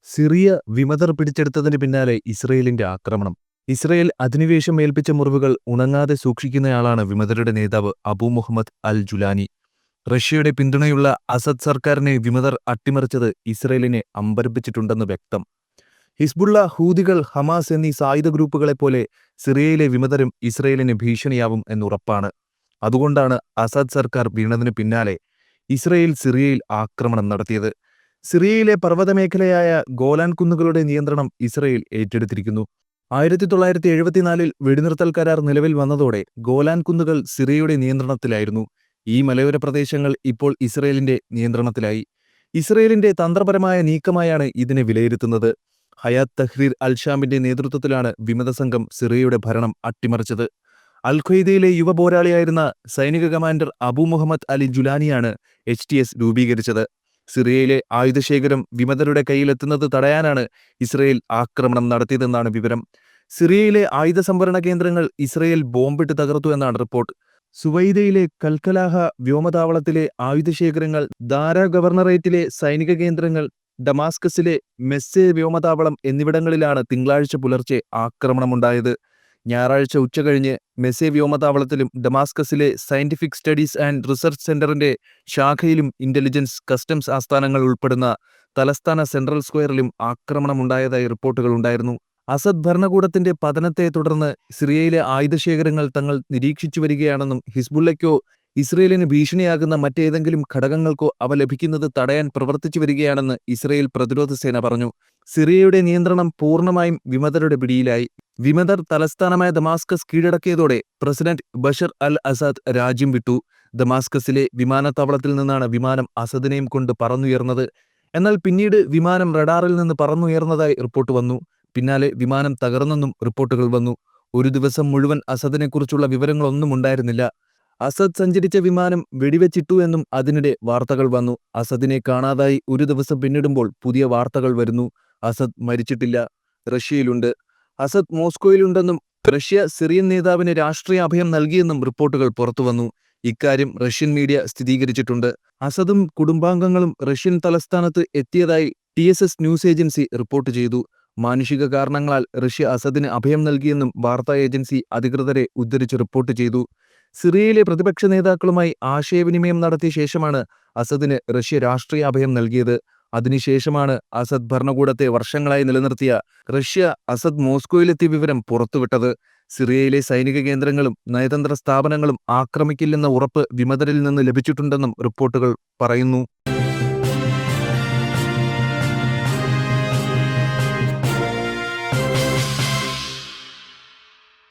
Syria വിമതർ പിടിച്ചെടുത്തതിന് പിന്നാലെ ഇസ്രയേലിന്റെ ആക്രമണം. ഇസ്രയേൽ അധിനിവേശം ഏൽപ്പിച്ച മുറിവുകൾ ഉണങ്ങാതെ സൂക്ഷിക്കുന്നയാളാണ് വിമതരുടെ നേതാവ് അബു മുഹമ്മദ് അൽ ജുലാനി. റഷ്യയുടെ പിന്തുണയുള്ള അസദ് സർക്കാരിനെ വിമതർ അട്ടിമറിച്ചത് ഇസ്രയേലിനെ അമ്പരപ്പിച്ചിട്ടുണ്ടെന്ന് വ്യക്തം. ഹിസ്ബുള്ള, ഹൂതികൾ, ഹമാസ് എന്നീ സായുധ ഗ്രൂപ്പുകളെപ്പോലെ സിറിയയിലെ വിമതരും ഇസ്രയേലിന് ഭീഷണിയാവും എന്നുറപ്പാണ്. അതുകൊണ്ടാണ് അസദ് സർക്കാർ വീണതിനു പിന്നാലെ ഇസ്രയേൽ സിറിയയിൽ ആക്രമണം നടത്തിയത്. സിറിയയിലെ പർവ്വതമേഖലയായ ഗോലാൻ കുന്നുകളുടെ നിയന്ത്രണം ഇസ്രയേൽ ഏറ്റെടുത്തിരിക്കുന്നു. 1974 വെടിനിർത്തൽ കരാർ നിലവിൽ വന്നതോടെ ഗോലാൻ കുന്നുകൾ സിറിയയുടെ നിയന്ത്രണത്തിലായിരുന്നു. ഈ മലയോര പ്രദേശങ്ങൾ ഇപ്പോൾ ഇസ്രയേലിന്റെ നിയന്ത്രണത്തിലായി. ഇസ്രയേലിന്റെ തന്ത്രപരമായ നീക്കമായാണ് ഇതിനെ വിലയിരുത്തുന്നത്. ഹയാത്ത് തഹ്രീർ അൽ-ഷാമിന്റെ നേതൃത്വത്തിലാണ് വിമതസംഘം സിറിയയുടെ ഭരണം അട്ടിമറിച്ചത്. അൽ-ഖ്വയ്ദയിലെ യുവ പോരാളിയായിരുന്ന സൈനിക കമാൻഡർ അബു മുഹമ്മദ് അലി ജുലാനിയാണ് HTS രൂപീകരിച്ചത്. സിറിയയിലെ ആയുധശേഖരം വിമതരുടെ കയ്യിലെത്തുന്നത് തടയാനാണ് ഇസ്രയേൽ ആക്രമണം നടത്തിയതെന്നാണ് വിവരം. സിറിയയിലെ ആയുധ സംഭരണ കേന്ദ്രങ്ങൾ ഇസ്രയേൽ ബോംബിട്ട് തകർത്തു എന്നാണ് റിപ്പോർട്ട്. സുവൈദയിലെ കൽക്കലാഹ വ്യോമതാവളത്തിലെ ആയുധശേഖരങ്ങൾ, ദാര ഗവർണറേറ്റിലെ സൈനിക കേന്ദ്രങ്ങൾ, ഡമാസ്കസിലെ മെസ്സെ വ്യോമതാവളം എന്നിവിടങ്ങളിലാണ് തിങ്കളാഴ്ച പുലർച്ചെ ആക്രമണമുണ്ടായത്. ഞായറാഴ്ച ഉച്ചകഴിഞ്ഞ് മെസ്സെ വ്യോമതാവളത്തിലും ഡമാസ്കസിലെ സയന്റിഫിക് സ്റ്റഡീസ് ആൻഡ് റിസർച്ച് സെന്ററിന്റെ ശാഖയിലും ഇന്റലിജൻസ്, കസ്റ്റംസ് ആസ്ഥാനങ്ങൾ ഉൾപ്പെടുന്ന തലസ്ഥാന സെൻട്രൽ സ്ക്വയറിലും ആക്രമണമുണ്ടായതായി റിപ്പോർട്ടുകളുണ്ടായിരുന്നു. അസദ് ഭരണകൂടത്തിന്റെ പതനത്തെ തുടർന്ന് സിറിയയിലെ ആയുധശേഖരങ്ങൾ തങ്ങൾ നിരീക്ഷിച്ചു വരികയാണെന്നും ഹിസ്ബുള്ളയ്ക്കോ ഇസ്രയേലിന് ഭീഷണിയാകുന്ന മറ്റേതെങ്കിലും ഘടകങ്ങൾക്കോ അവ ലഭിക്കുന്നത് തടയാൻ പ്രവർത്തിച്ചു വരികയാണെന്ന് ഇസ്രയേൽ പ്രതിരോധ സേന പറഞ്ഞു. സിറിയയുടെ നിയന്ത്രണം പൂർണ്ണമായും വിമതരുടെ പിടിയിലായി. വിമതർ തലസ്ഥാനമായ ദമാസ്കസ് കീഴടക്കിയതോടെ പ്രസിഡന്റ് ബഷർ അൽ അസാദ് രാജ്യം വിട്ടു. ദമാസ്കസിലെ വിമാനത്താവളത്തിൽ നിന്നാണ് വിമാനം അസദിനെയും കൊണ്ട് പറന്നുയർന്നത്. എന്നാൽ പിന്നീട് വിമാനം റഡാറിൽ നിന്ന് പറന്നുയർന്നതായി റിപ്പോർട്ട് വന്നു. പിന്നാലെ വിമാനം തകർന്നെന്നും റിപ്പോർട്ടുകൾ വന്നു. ഒരു ദിവസം മുഴുവൻ അസദിനെക്കുറിച്ചുള്ള വിവരങ്ങളൊന്നും ഉണ്ടായിരുന്നില്ല. അസദ് സഞ്ചരിച്ച വിമാനം വെടിവെച്ചിട്ടു എന്നും അതിനിടെ വാർത്തകൾ വന്നു. അസദിനെ കാണാതായി ഒരു ദിവസം പിന്നിടുമ്പോൾ പുതിയ വാർത്തകൾ വരുന്നു. അസദ് മരിച്ചിട്ടില്ല, റഷ്യയിലുണ്ട്. അസദ് മോസ്കോയിലുണ്ടെന്നും റഷ്യ സിറിയൻ നേതാവിന് രാഷ്ട്രീയ അഭയം നൽകിയെന്നും റിപ്പോർട്ടുകൾ പുറത്തുവന്നു. ഇക്കാര്യം റഷ്യൻ മീഡിയ സ്ഥിരീകരിച്ചിട്ടുണ്ട്. അസദും കുടുംബാംഗങ്ങളും റഷ്യൻ തലസ്ഥാനത്ത് എത്തിയതായി TSS ന്യൂസ് ഏജൻസി റിപ്പോർട്ട് ചെയ്തു. മാനുഷിക കാരണങ്ങളാൽ റഷ്യ അസദിന് അഭയം നൽകിയെന്നും വാർത്താ ഏജൻസി അധികൃതരെ ഉദ്ധരിച്ച് റിപ്പോർട്ട് ചെയ്തു. സിറിയയിലെ പ്രതിപക്ഷ നേതാക്കളുമായി ആശയവിനിമയം നടത്തിയ ശേഷമാണ് അസദിന് റഷ്യ രാഷ്ട്രീയ അഭയം നൽകിയത്. അതിനുശേഷമാണ് അസദ് ഭരണകൂടത്തെ വർഷങ്ങളായി നിലനിർത്തിയ റഷ്യ അസദ് മോസ്കോയിലെത്തിയ വിവരം പുറത്തുവിട്ടത്. സിറിയയിലെ സൈനിക കേന്ദ്രങ്ങളും നയതന്ത്ര സ്ഥാപനങ്ങളും ആക്രമിക്കില്ലെന്ന ഉറപ്പ് വിമതരിൽ നിന്ന് ലഭിച്ചിട്ടുണ്ടെന്നും റിപ്പോർട്ടുകൾ പറയുന്നു.